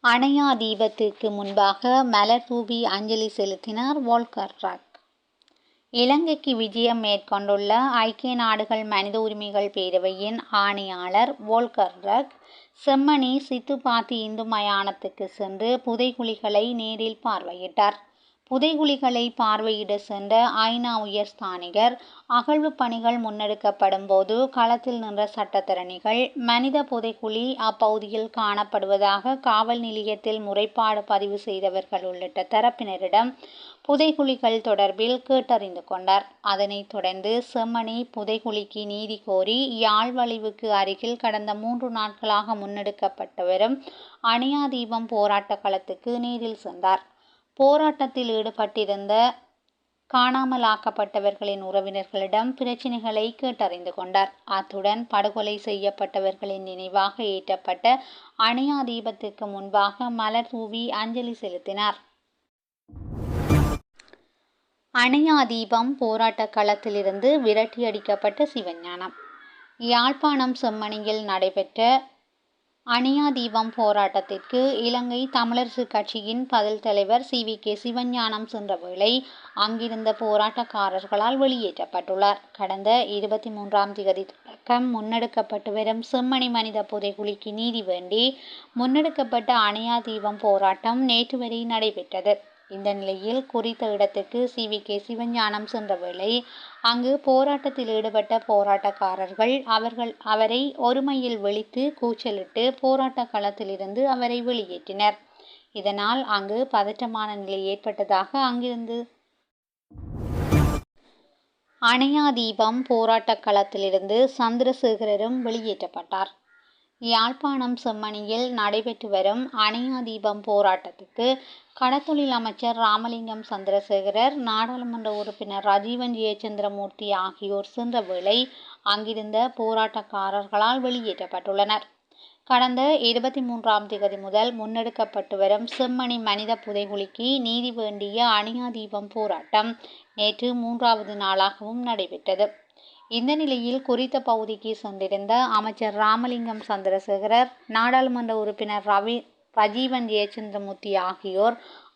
அணையா தீபத்துக்கு முன்பாக மலர் தூவி அஞ்சலி செலுத்தினார் வோல்கர் ரக். இலங்கைக்கு விஜயம் மேற்கொண்டுள்ள ஐக்கிய நாடுகள் மனித உரிமைகள் பேரவையின் ஆணையாளர் வோல்கர் ரக் செம்மணி சித்துப்பாத்தி இந்து மயானத்துக்கு சென்று புதைகுழிகளை நேரில் பார்வையிட்டார். புதைகுழிகளை பார்வையிட சென்ற ஐநா உயர்ஸ்தானிகர் அகழ்வு பணிகள் முன்னெடுக்கப்படும் போது களத்தில் நின்ற சட்டத்தரணிகள் மனித புதைகுழி அப்பகுதியில் காணப்படுவதாக காவல் நிலையத்தில் முறைப்பாடு பதிவு செய்தவர்கள் உள்ளிட்ட தரப்பினரிடம் புதைகுழிகள் தொடர்பில் கேட்டறிந்து கொண்டார். அதனைத் தொடர்ந்து செம்மணி புதைகுழிக்கு நீதி கோரி யாழ் வலிவுக்கு அருகில் கடந்த 3 நாட்களாக முன்னெடுக்கப்பட்டு வரும் அணையா தீபம் போராட்ட களத்துக்கு நேரில் சென்றார். போராட்டத்தில் ஈடுபட்டிருந்த காணாமலாக்கப்பட்டவர்களின் உறவினர்களிடம் பிரச்சினைகளை கேட்டறிந்து கொண்டார். அத்துடன் படுகொலை செய்யப்பட்டவர்களின் நினைவாக ஏற்றப்பட்ட அணையா தீபத்துக்கு முன்பாக மலர் தூவி அஞ்சலி செலுத்தினார். அணையா தீபம் போராட்ட களத்திலிருந்து விரட்டியடிக்கப்பட்ட சிவஞானம். யாழ்ப்பாணம் செம்மணியில் நடைபெற்ற அணையா தீபம் போராட்டத்திற்கு இலங்கை தமிழரசு கட்சியின் பதில் தலைவர் CVK சிவஞானம் சென்ற வேளை அங்கிருந்த போராட்டக்காரர்களால் வெளியேற்றப்பட்டுள்ளார். கடந்த 23ஆம் தேதி தொடக்கம் முன்னெடுக்கப்பட்டு வரும் செம்மணி மனித புதைகுழிக்கு நீதி வேண்டி முன்னெடுக்கப்பட்ட அணையா தீபம் போராட்டம் நேற்று வரை நடைபெற்றது. இந்த நிலையில் குறித்த இடத்துக்கு CVK சிவஞானம் சென்ற வேளை அங்கு போராட்டத்தில் ஈடுபட்ட போராட்டக்காரர்கள் அவரை ஒருமையில் விழித்து கூச்சலிட்டு போராட்ட களத்திலிருந்து அவரை வெளியேற்றினர். இதனால் அங்கு பதற்றமான நிலை ஏற்பட்டதாக அங்கிருந்து அணையா தீபம் போராட்ட களத்திலிருந்து சந்திரசேகரரும் வெளியேற்றப்பட்டார். யாழ்ப்பாணம் செம்மணியில் நடைபெற்று வரும் அணையா தீபம் போராட்டத்துக்கு கடத்தொழில் அமைச்சர் ராமலிங்கம் சந்திரசேகரர், நாடாளுமன்ற உறுப்பினர் ரஜீவன் ஜெயச்சந்திரமூர்த்தி ஆகியோர் சென்ற வேளை அங்கிருந்த போராட்டக்காரர்களால் வெளியேற்றப்பட்டுள்ளனர். கடந்த 23ஆம் தேதி முதல் முன்னெடுக்கப்பட்டு வரும் செம்மணி மனித புதைகுழிக்கு நீதி வேண்டிய அணையா தீபம் போராட்டம் நேற்று 3வது நாளாகவும் நடைபெற்றது. இந்த நிலையில் குறித்த பகுதிக்கு சென்றிருந்த அமைச்சர் ராமலிங்கம் சந்திரசேகரர், நாடாளுமன்ற உறுப்பினர் ரஜீவன் ஜெயச்சந்திரமூர்த்தி ஆகியோர்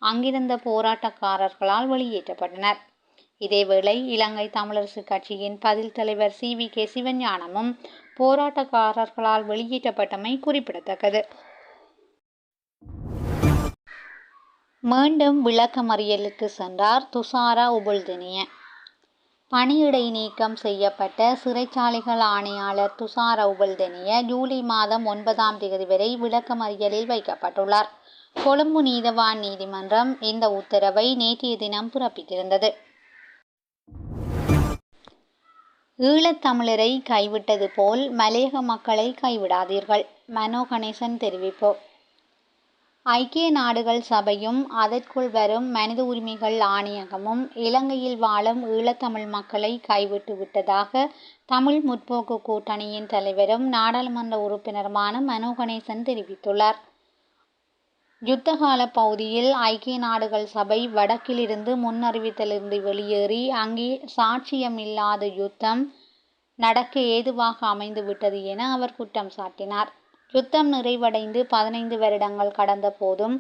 அங்கிருந்த போராட்டக்காரர்களால் வெளியேற்றப்பட்டனர். இதேவேளை இலங்கை தமிழரசு கட்சியின் பதில் தலைவர் CVK சிவஞானமும் போராட்டக்காரர்களால் வெளியேற்றப்பட்டமை குறிப்பிடத்தக்கது. மீண்டும் விளக்கமறியலுக்கு சென்றார் துஷார உபுல்தெனிய. பணியிடை நீக்கம் செய்யப்பட்ட சிறைச்சாலைகள் ஆணையாளர் துஷார உபுல்தெனிய ஜூலை மாதம் 9ஆம் தேதி வரை விளக்கமறியலில் வைக்கப்பட்டுள்ளார். கொழும்பு நீதவான் நீதிமன்றம் இந்த உத்தரவை நேற்றைய தினம் பிறப்பித்திருந்தது. ஈழத்தமிழரை கைவிட்டது போல் மலையக மக்களை கைவிடாதீர்கள், மனோ கணேசன் தெரிவிப்பு. ஐக்கிய நாடுகள் சபையும் அதற்குள் வரும் மனித உரிமைகள் ஆணையகமும் இலங்கையில் வாழும் ஈழத்தமிழ் மக்களை கைவிட்டு விட்டதாக தமிழ் முற்போக்கு கூட்டணியின் தலைவரும் நாடாளுமன்ற உறுப்பினருமான மனோ கணேசன் தெரிவித்துள்ளார். யுத்தகால பகுதியில் ஐக்கிய நாடுகள் சபை வடக்கிலிருந்து முன்னறிவித்தலிருந்து வெளியேறி அங்கே சாட்சியமில்லாத யுத்தம் நடக்க ஏதுவாக அமைந்து விட்டது என அவர் குற்றம் சாட்டினார். யுத்தம் நிறைவடைந்து 15 வருடங்கள் கடந்த போதும்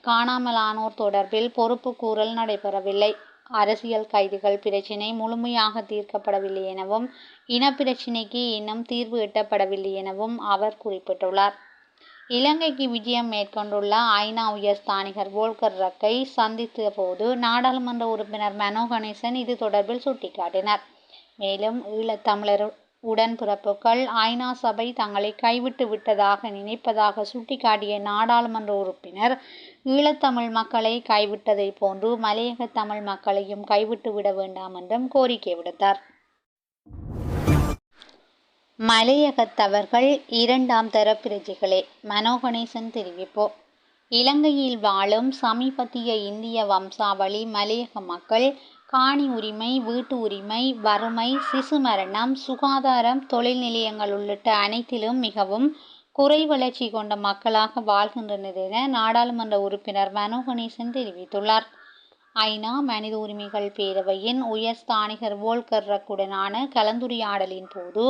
காணாமலானோர் தொடர்பில் பொறுப்பு கூறல் நடைபெறவில்லை. அரசியல் கைதிகள் பிரச்சினை முழுமையாக தீர்க்கப்படவில்லை எனவும் இனப்பிரச்சினைக்கு இன்னும் தீர்வு எட்டப்படவில்லை எனவும் அவர் குறிப்பிட்டுள்ளார். இலங்கைக்கு விஜயம் மேற்கொண்டுள்ள ஐநா உயர்ஸ்தானிகர் வோல்கர் ரக்கை சந்தித்த போது நாடாளுமன்ற உறுப்பினர் மனோ கணேசன் இது தொடர்பில் சுட்டிக்காட்டினார். மேலும் ஈழத்தமிழர் உடன்பிறப்புகள் ஐநா சபை தங்களை கைவிட்டு விட்டதாக நினைப்பதாக சுட்டிக்காட்டிய நாடாளுமன்ற உறுப்பினர், ஈழத்தமிழ் மக்களை கைவிட்டதை போன்று மலையக தமிழ் மக்களையும் கைவிட்டு விட வேண்டாம் என்றும் கோரிக்கை விடுத்தார். மலையகத்தவர்கள் 2ஆம் தர பிரஜைகளே, மனோ கணேசன் தெரிவிப்பு. இலங்கையில் வாழும் சமீபத்திய இந்திய வம்சாவளி மலையக மக்கள் காணி உரிமை, வீட்டு உரிமை, வறுமை, சிசு மரணம், சுகாதாரம், தொழில் நிலையங்கள் உள்ளிட்ட அனைத்திலும் மிகவும் குறைவளர்ச்சி கொண்ட மக்களாக வாழ்கின்றனர் என நாடாளுமன்ற உறுப்பினர் மனோ கணேசன் தெரிவித்துள்ளார். ஐநா மனித உரிமைகள் பேரவையின் உயர்ஸ்தானிகர் வோல்கர் ரக்குடனான கலந்துரையாடலின் போது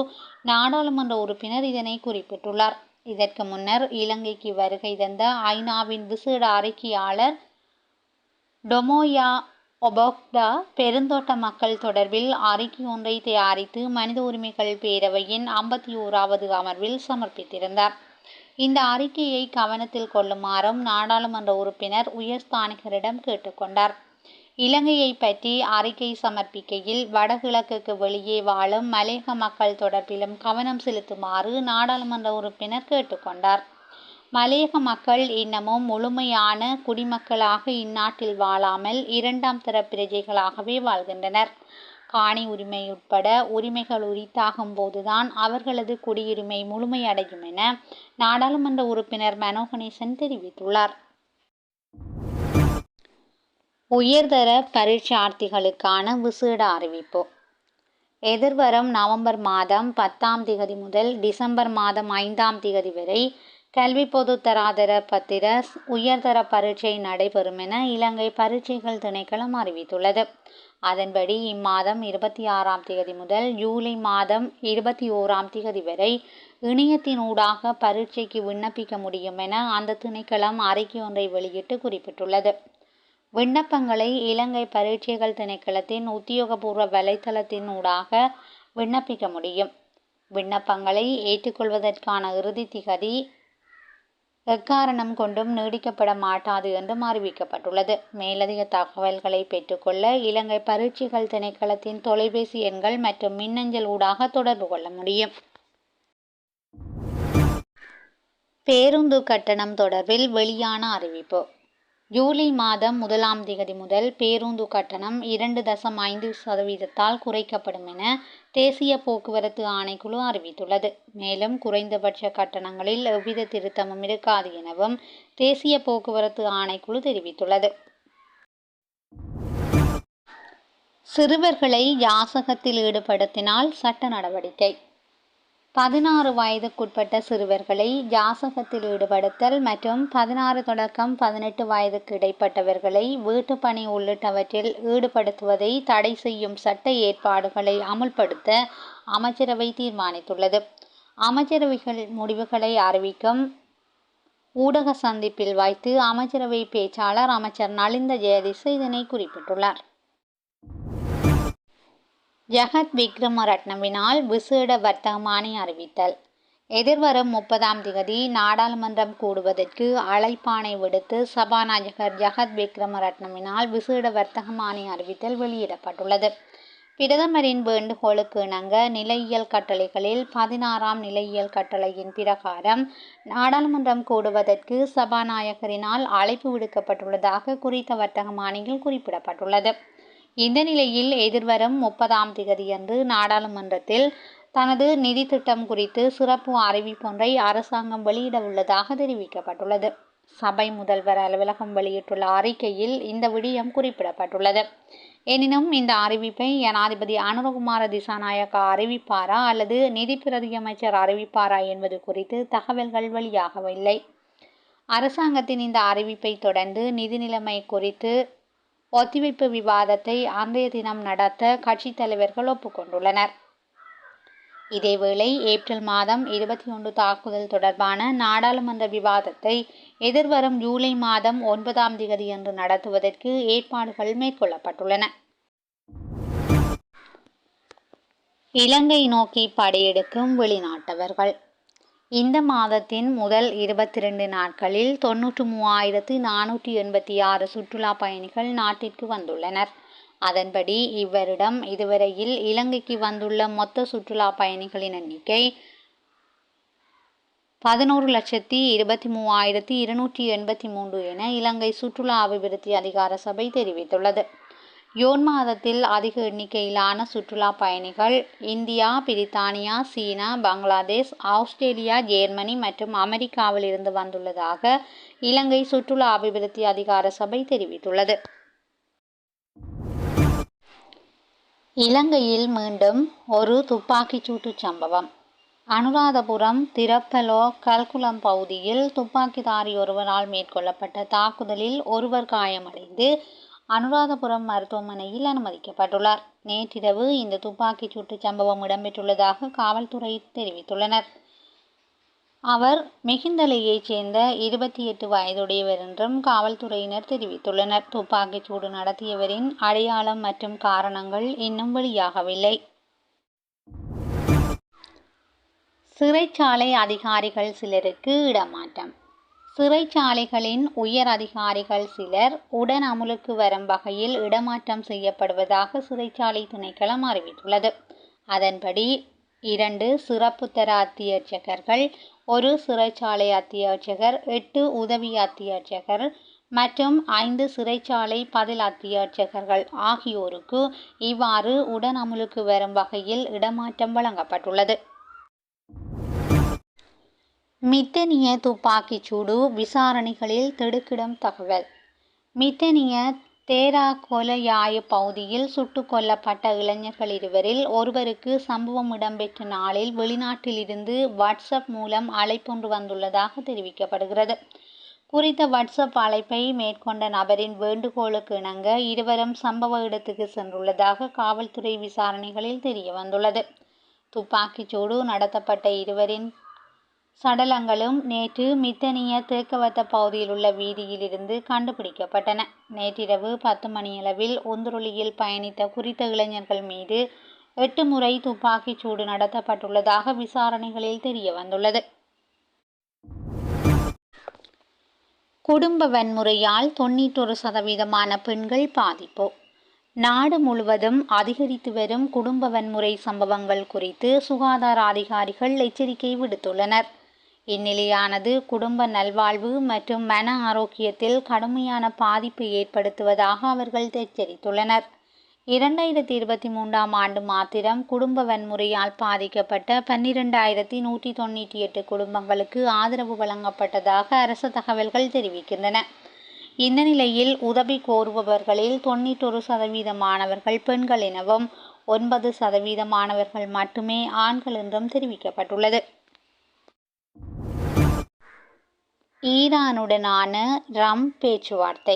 நாடாளுமன்ற உறுப்பினர் இதனை குறிப்பிட்டுள்ளார். இதற்கு முன்னர் இலங்கைக்கு வருகை தந்த ஐநாவின் விசேட அறிக்கையாளர் டொமோயா ஒபோக்டா பெருந்தோட்ட மக்கள் தொடர்பில் அறிக்கை ஒன்றை தயாரித்து மனித உரிமைகள் பேரவையின் 51வது அமர்வில் சமர்ப்பித்திருந்தார். இந்த அறிக்கையை கவனத்தில் கொள்ளுமாறும் நாடாளுமன்ற உறுப்பினர் உயர்ஸ்தானிகரிடம் கேட்டுக்கொண்டார். இலங்கையை பற்றி அறிக்கை சமர்ப்பிக்கையில் வடகிழக்குக்கு வெளியே வாழும் மலையக மக்கள் தொடர்பிலும் கவனம் செலுத்துமாறு நாடாளுமன்ற உறுப்பினர் கேட்டுக்கொண்டார். மலையக மக்கள் இன்னமும் முழுமையான குடிமக்களாக இந்நாட்டில் வாழாமல் இரண்டாம் தர பிரஜைகளாகவே வாழ்கின்றனர். காணி உரிமை உட்பட உரிமைகள் உரித்தாகும் போதுதான் அவர்களது குடியுரிமை முழுமையடையும் என நாடாளுமன்ற உறுப்பினர் மனோ கணேசன் தெரிவித்துள்ளார். உயர்தர பரீட்சார்த்திகளுக்கான விசேட அறிவிப்பு. எதிர்வரும் நவம்பர் மாதம் 10ஆம் திகதி முதல் டிசம்பர் மாதம் 5ஆம் திகதி வரை கல்வி பொதுத்தராதர பத்திர உயர்தர பரீட்சை நடைபெறும் என இலங்கை பரீட்சைகள் திணைக்களம் அறிவித்துள்ளது. அதன்படி இம்மாதம் 26ஆம் திகதி முதல் ஜூலை மாதம் 21ஆம் திகதி வரை இணையத்தினூடாக பரீட்சைக்கு விண்ணப்பிக்க முடியும் என அந்த திணைக்களம் அறிக்கை ஒன்றை வெளியிட்டு குறிப்பிட்டுள்ளது. விண்ணப்பங்களை இலங்கை பரீட்சைகள் திணைக்களத்தின் உத்தியோகபூர்வ வலைத்தளத்தினூடாக விண்ணப்பிக்க முடியும். விண்ணப்பங்களை ஏற்றுக்கொள்வதற்கான இறுதி திகதி எக்காரணம் கொண்டும் நீடிக்கப்பட மாட்டாது என்றும் அறிவிக்கப்பட்டுள்ளது. மேலதிக தகவல்களை பெற்றுக்கொள்ள இலங்கை பரீட்சைகள் திணைக்களத்தின் தொலைபேசி எண்கள் மற்றும் மின்னஞ்சல் ஊடாக தொடர்பு கொள்ள முடியும். பேருந்து கட்டணம் தொடர்பில் வெளியான அறிவிப்பு. ஜூலை மாதம் 1ஆம் திகதி முதல் பேருந்து கட்டணம் 2.5% குறைக்கப்படும் என தேசிய போக்குவரத்து ஆணைக்குழு அறிவித்துள்ளது. மேலும் குறைந்தபட்ச கட்டணங்களில் எவ்வித திருத்தமும் இருக்காது எனவும் தேசிய போக்குவரத்து ஆணைக்குழு தெரிவித்துள்ளது. சிறுவர்களை யாசகத்தில் ஈடுபடுத்தினால் சட்ட நடவடிக்கை. 16 வயதுக்குட்பட்ட சிறுவர்களை யாசகத்தில் ஈடுபடுத்தல் மற்றும் 16 தொடக்கம் 18 வயதுக்கு இடைப்பட்டவர்களை வீட்டுப்பணி உள்ளிட்டவற்றில் ஈடுபடுத்துவதை தடை செய்யும் சட்ட ஏற்பாடுகளை அமுல்படுத்த அமைச்சரவை தீர்மானித்துள்ளது. அமைச்சரவைகள் முடிவுகளை அறிவிக்கும் ஊடக சந்திப்பில் வைத்து அமைச்சரவை பேச்சாளர் அமைச்சர் நலிந்த ஜெயதிச இதனை குறிப்பிட்டுள்ளார். ஜகத் விக்ரமரட்னவினால் விசேட வர்த்தமானி அறிவித்தல். எதிர்வரும் 30ஆம் திகதி நாடாளுமன்றம் கூடுவதற்கு அழைப்பாணை விடுத்து சபாநாயகர் ஜகத் விக்ரமரட்னவினால் விசேட வர்த்தமானி அறிவித்தல் வெளியிடப்பட்டுள்ளது. பிரதமரின் வேண்டுகோளுக்கு இணங்க நிலையியல் கட்டளைகளில் 16ஆம் நிலையியல் கட்டளையின் பிரகாரம் நாடாளுமன்றம் கூடுவதற்கு சபாநாயகரினால் அழைப்பு விடுக்கப்பட்டுள்ளதாக குறித்த வர்த்தமானியில் குறிப்பிடப்பட்டுள்ளது. இந்த நிலையில் எதிர்வரும் 30ஆம் திகதியன்று நாடாளுமன்றத்தில் தனது நிதி திட்டம் குறித்து சிறப்பு அறிவிப்பொன்றை அரசாங்கம் வெளியிட உள்ளதாக தெரிவிக்கப்பட்டுள்ளது. சபை முதல்வர் அலுவலகம் வெளியிட்டுள்ள அறிக்கையில் இந்த விடயம் குறிப்பிடப்பட்டுள்ளது. எனினும் இந்த அறிவிப்பை ஜனாதிபதி அனுரகுமார திசாநாயக்கா அறிவிப்பாரா அல்லது நிதி பிரதி அமைச்சர் அறிவிப்பாரா என்பது குறித்து தகவல்கள் வெளியாகவில்லை. அரசாங்கத்தின் இந்த அறிவிப்பை தொடர்ந்து நிதி நிலைமை குறித்து ஒத்திவைப்பு விவாதத்தை அன்றைய தினம் நடத்த கட்சித் தலைவர்கள் ஒப்புக்கொண்டுள்ளனர். இதேவேளை ஏப்ரல் மாதம் 21 தாக்குதல் தொடர்பான நாடாளுமன்ற விவாதத்தை எதிர்வரும் ஜூலை மாதம் 9ஆம் திகதியன்று நடத்துவதற்கு ஏற்பாடுகள் மேற்கொள்ளப்பட்டுள்ளன. இலங்கை நோக்கி படையெடுக்கும் வெளிநாட்டவர்கள். இந்த மாதத்தின் முதல் 22 நாட்களில் 93,486 சுற்றுலா பயணிகள் நாட்டிற்கு வந்துள்ளனர். அதன்படி இவ்வருடம் இதுவரையில் இலங்கைக்கு வந்துள்ள மொத்த சுற்றுலா பயணிகளின் எண்ணிக்கை 11,23,283 என இலங்கை சுற்றுலா அபிவிருத்தி அதிகார சபை தெரிவித்துள்ளது. யோன் மாதத்தில் அதிக எண்ணிக்கையிலான சுற்றுலா பயணிகள் இந்தியா, பிரித்தானியா, சீனா, பங்களாதேஷ், ஆஸ்திரேலியா, ஜெர்மனி மற்றும் அமெரிக்காவில் இருந்து வந்துள்ளதாக இலங்கை சுற்றுலா அபிவிருத்தி அதிகார சபை தெரிவித்துள்ளது. இலங்கையில் மீண்டும் ஒரு துப்பாக்கிச்சூட்டு சம்பவம். அனுராதபுரம் திரப்பலோ கல்குளம் பகுதியில் துப்பாக்கிதாரி ஒருவரால் மேற்கொள்ளப்பட்ட தாக்குதலில் ஒருவர் காயமடைந்து அனுராதபுரம் மருத்துவமனையில் அனுமதிக்கப்பட்டுள்ளார். நேற்றிரவு இந்த துப்பாக்கிச்சூட்டு சம்பவம் இடம்பெற்றுள்ளதாக காவல்துறை தெரிவித்துள்ளனர். அவர் மிகிந்தலையைச் சேர்ந்த 28 வயதுடையவர் என்றும் காவல்துறையினர் தெரிவித்துள்ளனர். துப்பாக்கிச் சூடு நடத்தியவரின் அடையாளம் மற்றும் காரணங்கள் இன்னும் வெளியாகவில்லை. சிறைச்சாலை அதிகாரிகள் சிலருக்கு இடமாற்றம். சிறைச்சாலைகளின் உயர் அதிகாரிகள் சிலர் உடன் அமுலுக்கு வரும் வகையில் இடமாற்றம் செய்யப்படுவதாக சிறைச்சாலை திணைக்களம் அறிவித்துள்ளது. அதன்படி 2 சிறப்புத்தர அத்தியட்சகர்கள், 1 சிறைச்சாலை அத்தியட்சகர், 8 உதவி அத்தியட்சகர் மற்றும் 5 சிறைச்சாலை பதில் அத்தியட்சகர்கள் ஆகியோருக்கு இவ்வாறு உடன் அமுலுக்கு வரும் வகையில் இடமாற்றம் வழங்கப்பட்டுள்ளது. மித்தனிய துப்பாக்கிச் சூடு விசாரணைகளில் திடுக்கிடும் தகவல். மித்தனிய தேராகொலயாய பகுதியில் சுட்டுக் கொல்லப்பட்ட இளைஞர்கள் இருவரில் ஒருவருக்கு சம்பவம் இடம்பெற்ற நாளில் வெளிநாட்டிலிருந்து வாட்ஸ்அப் மூலம் அழைப்பொன்று வந்துள்ளதாக தெரிவிக்கப்படுகிறது. குறித்த வாட்ஸ்அப் அழைப்பை மேற்கொண்ட நபரின் வேண்டுகோளுக்கு இணங்க இருவரும் சம்பவ இடத்துக்கு சென்றுள்ளதாக காவல்துறை விசாரணைகளில் தெரிய வந்துள்ளது. துப்பாக்கிச் சூடு நடத்தப்பட்ட இருவரின் சடலங்களும் நேற்று மித்தனிய தேக்கவத்த பகுதியில் உள்ள வீதியில் இருந்து கண்டுபிடிக்கப்பட்டன. நேற்றிரவு 10 மணியளவில் ஒந்துருளியில் பயணித்த குறித்த இளைஞர்கள் மீது 8 முறை துப்பாக்கிச் சூடு நடத்தப்பட்டுள்ளதாக விசாரணைகளில் தெரிய வந்துள்ளது. குடும்ப வன்முறையால் 91% பெண்கள் பாதிப்பு. நாடு முழுவதும் அதிகரித்து வரும் குடும்ப வன்முறை சம்பவங்கள் குறித்து சுகாதார அதிகாரிகள் எச்சரிக்கை விடுத்துள்ளனர். இந்நிலையானது குடும்ப நல்வாழ்வு மற்றும் மன ஆரோக்கியத்தில் கடுமையான பாதிப்பை ஏற்படுத்துவதாக அவர்கள் எச்சரித்துள்ளனர். 2023ஆம் ஆண்டு மாத்திரம் குடும்ப வன்முறையால் பாதிக்கப்பட்ட 12,198 குடும்பங்களுக்கு ஆதரவு வழங்கப்பட்டதாக அரசு தகவல்கள் தெரிவிக்கின்றன. இந்த நிலையில் உதவி கோருபவர்களில் 91% மாணவர்கள் பெண்கள் எனவும் 9% மாணவர்கள் மட்டுமே ஆண்கள் என்றும் தெரிவிக்கப்பட்டுள்ளது. ஈரானுடனான ட்ரம்ப் பேச்சுவார்த்தை.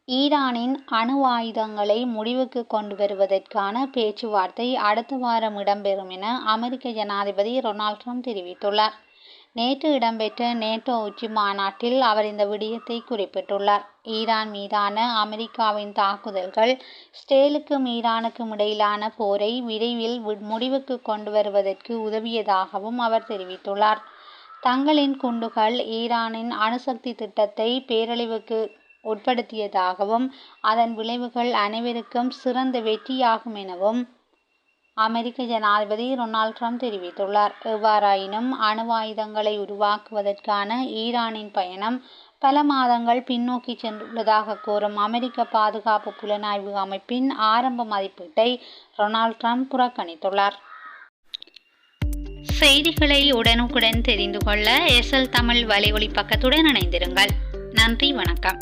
ஈரானின் அணு ஆயுதங்களை முடிவுக்கு கொண்டு வருவதற்கான பேச்சுவார்த்தை அடுத்த வாரம் இடம்பெறும் என அமெரிக்க ஜனாதிபதி டொனால்ட் ட்ரம்ப் தெரிவித்துள்ளார். நேற்று இடம்பெற்ற நேட்டோ உச்சி மாநாட்டில் அவர் இந்த விடயத்தை குறிப்பிட்டுள்ளார். ஈரான் மீதான அமெரிக்காவின் தாக்குதல்கள் இஸ்ரேலுக்கும் ஈரானுக்கும் இடையிலான போரை விரைவில் முடிவுக்கு கொண்டு வருவதற்கு உதவியதாகவும் அவர் தெரிவித்துள்ளார். தங்களின் குண்டுகள் ஈரானின் அணுசக்தி திட்டத்தை பேரழிவுக்கு உட்படுத்தியதாகவும் அதன் விளைவுகள் அனைவருக்கும் சிறந்த வெற்றியாகும் எனவும் அமெரிக்க ஜனாதிபதி டொனால்ட் ட்ரம்ப் தெரிவித்துள்ளார். எவ்வாறாயினும் அணு ஆயுதங்களை உருவாக்குவதற்கான ஈரானின் பயணம் பல மாதங்கள் பின்னோக்கி சென்றுள்ளதாக கூறும் அமெரிக்க பாதுகாப்பு புலனாய்வு அமைப்பின் ஆரம்ப மதிப்பீட்டை டொனால்ட் ட்ரம்ப் புறக்கணித்துள்ளார். செய்திகளை உடனுக்குடன் தெரிந்து கொள்ள SL தமிழ் வலையொலி பக்கத்துடன் இணைந்திருங்கள். நன்றி, வணக்கம்.